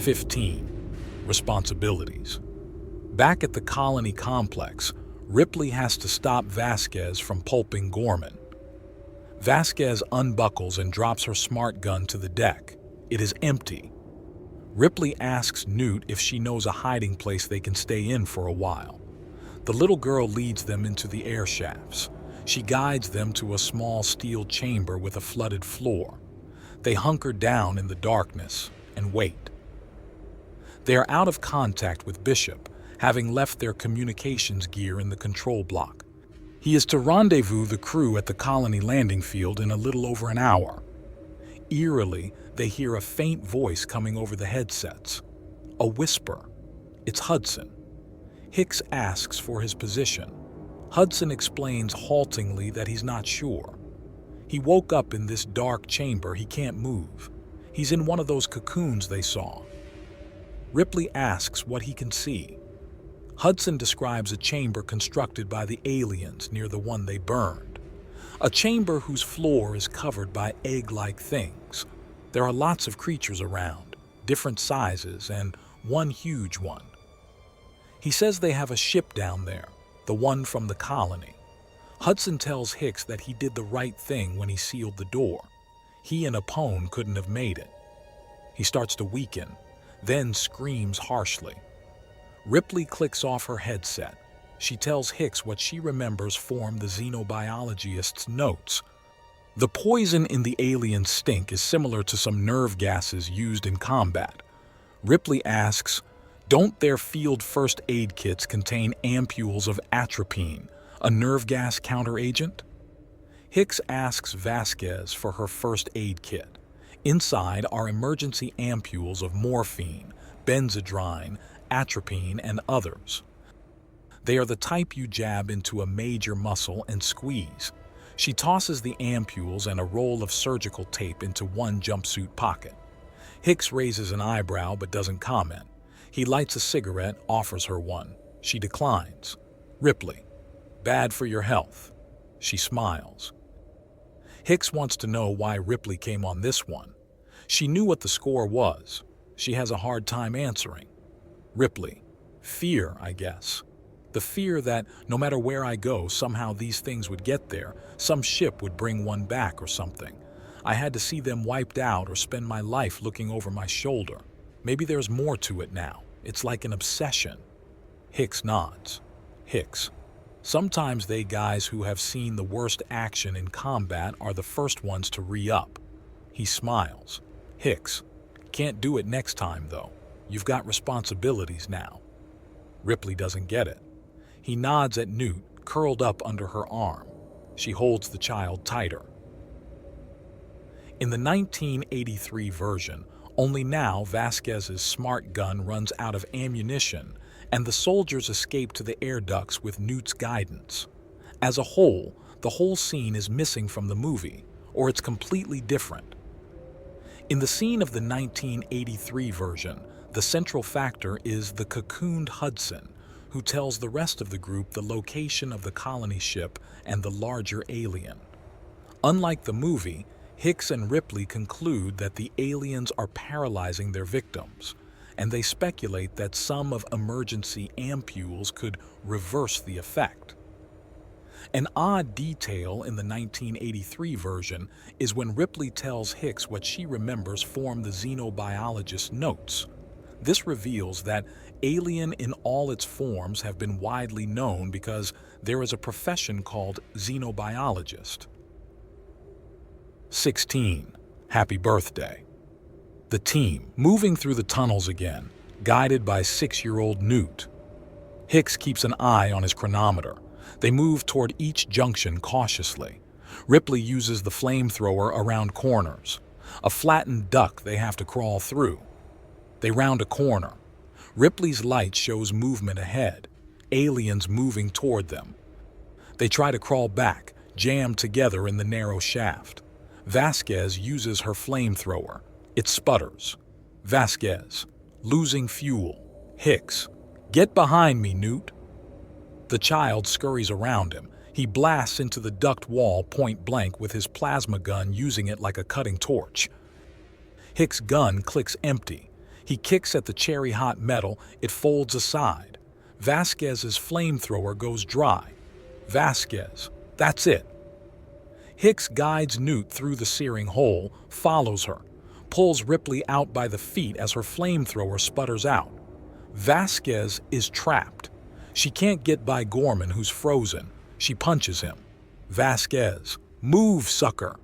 15. Responsibilities. Back at the colony complex, Ripley has to stop Vasquez from pulping Gorman. Vasquez unbuckles and drops her smart gun to the deck. It is empty. Ripley asks Newt if she knows a hiding place they can stay in for a while. The little girl leads them into the air shafts. She guides them to a small steel chamber with a flooded floor. They hunker down in the darkness and wait. They are out of contact with Bishop, having left their communications gear in the control block. He is to rendezvous the crew at the colony landing field in a little over an hour. Eerily, they hear a faint voice coming over the headsets. A whisper. It's Hudson. Hicks asks for his position. Hudson explains haltingly that he's not sure. He woke up in this dark chamber. He can't move. He's in one of those cocoons they saw. Ripley asks what he can see. Hudson describes a chamber constructed by the aliens near the one they burned. A chamber whose floor is covered by egg-like things. There are lots of creatures around, different sizes, and one huge one. He says they have a ship down there, the one from the colony. Hudson tells Hicks that he did the right thing when he sealed the door. He and Apone couldn't have made it. He starts to weaken, then screams harshly. Ripley clicks off her headset. She tells Hicks what she remembers form the xenobiologist's notes. The poison in the alien stink is similar to some nerve gases used in combat. Ripley asks, don't their field first aid kits contain ampules of atropine, a nerve gas counteragent? Hicks asks Vasquez for her first aid kit. Inside are emergency ampules of morphine, benzodrine, atropine, and others. They are the type you jab into a major muscle and squeeze. She tosses the ampules and a roll of surgical tape into one jumpsuit pocket. Hicks raises an eyebrow but doesn't comment. He lights a cigarette, offers her one. She declines. Ripley, bad for your health. She smiles. Hicks wants to know why Ripley came on this one. She knew what the score was. She has a hard time answering. Ripley, fear, I guess. The fear that no matter where I go, somehow these things would get there. Some ship would bring one back or something. I had to see them wiped out or spend my life looking over my shoulder. Maybe there's more to it now. It's like an obsession. Hicks nods. Hicks. Sometimes they guys who have seen the worst action in combat are the first ones to re-up. He smiles. Hicks. Can't do it next time, though. You've got responsibilities now. Ripley doesn't get it. He nods at Newt, curled up under her arm. She holds the child tighter. In the 1983 version, only now Vasquez's smart gun runs out of ammunition and the soldiers escape to the air ducts with Newt's guidance. As a whole, the whole scene is missing from the movie, or it's completely different. In the scene of the 1983 version, the central factor is the cocooned Hudson, who tells the rest of the group the location of the colony ship and the larger alien. Unlike the movie, Hicks and Ripley conclude that the aliens are paralyzing their victims, and they speculate that some of emergency ampules could reverse the effect. An odd detail in the 1983 version is when Ripley tells Hicks what she remembers form the xenobiologist's notes. This reveals that alien in all its forms have been widely known because there is a profession called xenobiologist. 16. Happy birthday. The team, moving through the tunnels again, guided by 6-year-old Newt. Hicks keeps an eye on his chronometer. They move toward each junction cautiously. Ripley uses the flamethrower around corners. A flattened duct they have to crawl through. They round a corner. Ripley's light shows movement ahead, aliens moving toward them. They try to crawl back, jammed together in the narrow shaft. Vasquez uses her flamethrower. It sputters. Vasquez, losing fuel. Hicks, get behind me, Newt. The child scurries around him. He blasts into the duct wall point blank with his plasma gun, using it like a cutting torch. Hicks' gun clicks empty. He kicks at the cherry-hot metal, it folds aside. Vasquez's flamethrower goes dry. Vasquez, that's it. Hicks guides Newt through the searing hole, follows her, pulls Ripley out by the feet as her flamethrower sputters out. Vasquez is trapped. She can't get by Gorman, who's frozen. She punches him. Vasquez, move, sucker!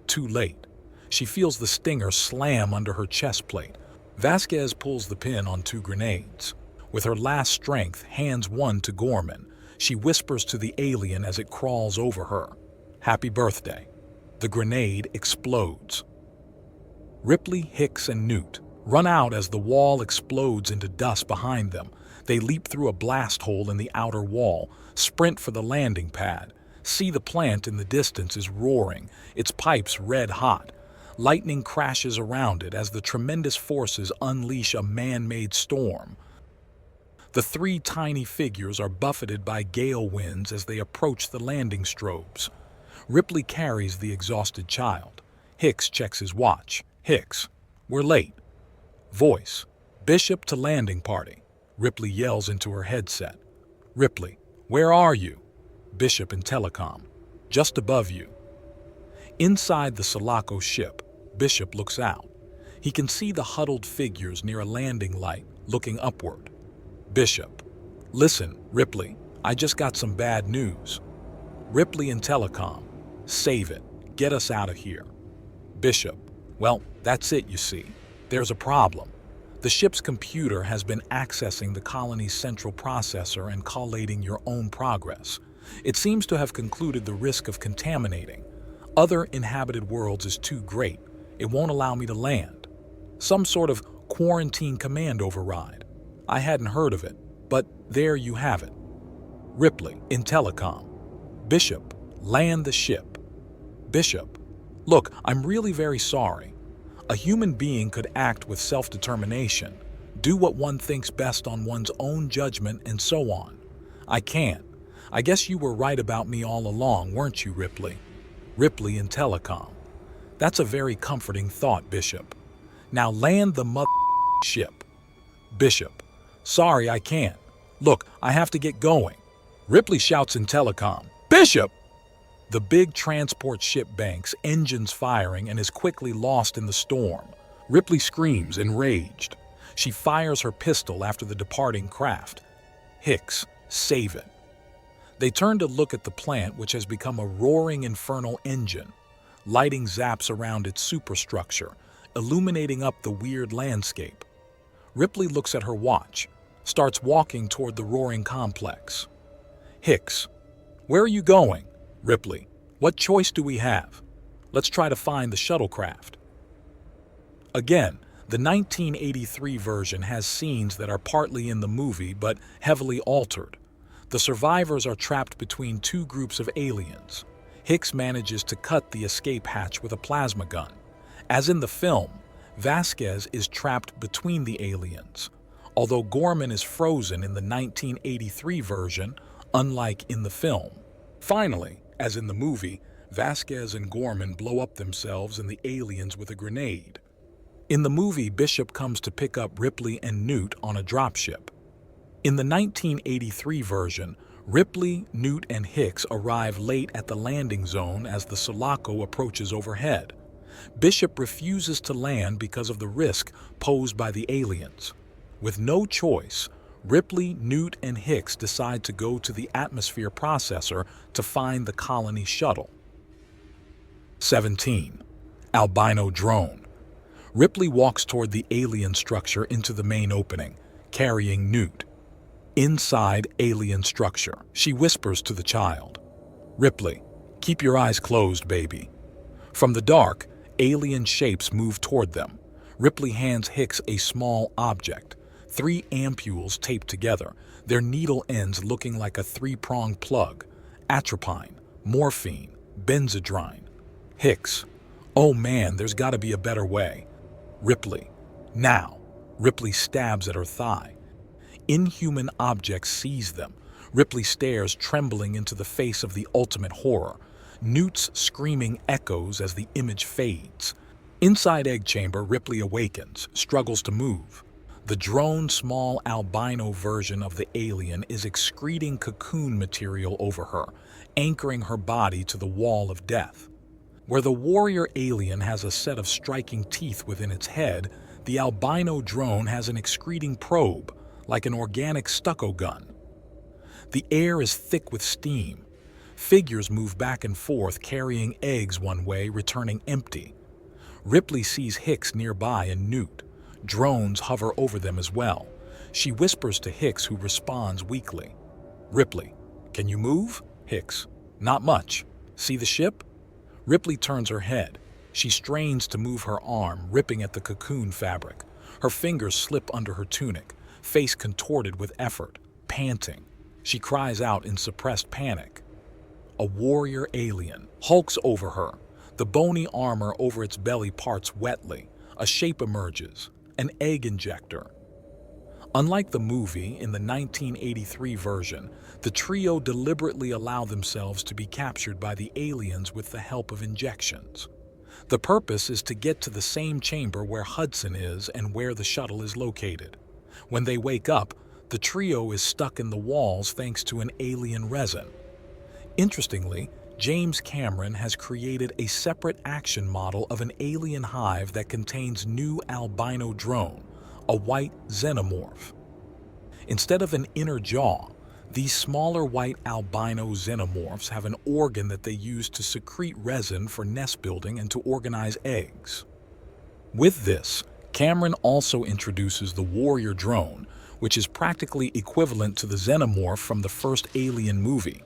Too late. She feels the stinger slam under her chest plate. Vasquez pulls the pin on 2 grenades. With her last strength, hands one to Gorman. She whispers to the alien as it crawls over her. Happy birthday. The grenade explodes. Ripley, Hicks, and Newt run out as the wall explodes into dust behind them. They leap through a blast hole in the outer wall, sprint for the landing pad. See the plant in the distance is roaring, its pipes red hot. Lightning crashes around it as the tremendous forces unleash a man-made storm. The 3 tiny figures are buffeted by gale winds as they approach the landing strobes. Ripley carries the exhausted child. Hicks checks his watch. Hicks, we're late. Voice, Bishop to landing party. Ripley yells into her headset. Ripley, where are you? Bishop in telecom. Just above you. Inside the Sulaco ship, Bishop looks out. He can see the huddled figures near a landing light, looking upward. Bishop, listen, Ripley, I just got some bad news. Ripley in telecom. Save it. Get us out of here. Bishop, well, that's it, you see. There's a problem. The ship's computer has been accessing the colony's central processor and collating your own progress. It seems to have concluded the risk of contaminating other inhabited worlds is too great. It won't allow me to land. Some sort of quarantine command override. I hadn't heard of it, but there you have it. Ripley, in telecom. Bishop, land the ship. Bishop, look, I'm really very sorry. A human being could act with self-determination, do what one thinks best on one's own judgment, and so on. I can't. I guess you were right about me all along, weren't you, Ripley? Ripley in telecom. That's a very comforting thought, Bishop. Now land the ship. Bishop, sorry, I can't. Look, I have to get going. Ripley shouts in telecom. Bishop! The big transport ship banks, engines firing, and is quickly lost in the storm. Ripley screams, enraged. She fires her pistol after the departing craft. Hicks, save it. They turn to look at the plant, which has become a roaring infernal engine. Lighting zaps around its superstructure, illuminating up the weird landscape. Ripley looks at her watch, starts walking toward the roaring complex. Hicks, where are you going? Ripley, what choice do we have? Let's try to find the shuttlecraft. Again, the 1983 version has scenes that are partly in the movie but heavily altered. The survivors are trapped between 2 groups of aliens. Hicks manages to cut the escape hatch with a plasma gun. As in the film, Vasquez is trapped between the aliens. Although Gorman is frozen in the 1983 version, unlike in the film. Finally, as in the movie, Vasquez and Gorman blow up themselves and the aliens with a grenade. In the movie, Bishop comes to pick up Ripley and Newt on a dropship. In the 1983 version, Ripley, Newt, and Hicks arrive late at the landing zone as the Sulaco approaches overhead. Bishop refuses to land because of the risk posed by the aliens. With no choice, Ripley, Newt, and Hicks decide to go to the atmosphere processor to find the colony shuttle. 17. Albino drone. Ripley walks toward the alien structure into the main opening, carrying Newt. Inside alien structure, she whispers to the child. Ripley, keep your eyes closed, baby. From the dark, alien shapes move toward them. Ripley hands Hicks a small object. 3 ampules taped together, their needle ends looking like a 3-pronged plug. Atropine, morphine, benzodrine. Hicks, oh man, there's got to be a better way. Ripley, now. Ripley stabs at her thigh. Inhuman objects seize them. Ripley stares, trembling into the face of the ultimate horror. Newt's screaming echoes as the image fades. Inside egg chamber, Ripley awakens, struggles to move. The drone's small albino version of the alien is excreting cocoon material over her, anchoring her body to the wall of death. Where the warrior alien has a set of striking teeth within its head, the albino drone has an excreting probe, like an organic stucco gun. The air is thick with steam. Figures move back and forth, carrying eggs one way, returning empty. Ripley sees Hicks nearby and Newt. Drones hover over them as well. She whispers to Hicks, who responds weakly. Ripley, can you move? Hicks, not much. See the ship? Ripley turns her head. She strains to move her arm, ripping at the cocoon fabric. Her fingers slip under her tunic, face contorted with effort, panting. She cries out in suppressed panic. A warrior alien hulks over her. The bony armor over its belly parts wetly. A shape emerges, an egg injector. Unlike the movie, in the 1983 version, the trio deliberately allow themselves to be captured by the aliens with the help of injections. The purpose is to get to the same chamber where Hudson is and where the shuttle is located. When they wake up, the trio is stuck in the walls thanks to an alien resin. Interestingly, James Cameron has created a separate action model of an alien hive that contains new albino drone, a white Xenomorph. Instead of an inner jaw, these smaller white albino Xenomorphs have an organ that they use to secrete resin for nest building and to organize eggs. With this, Cameron also introduces the warrior drone, which is practically equivalent to the Xenomorph from the first Alien movie.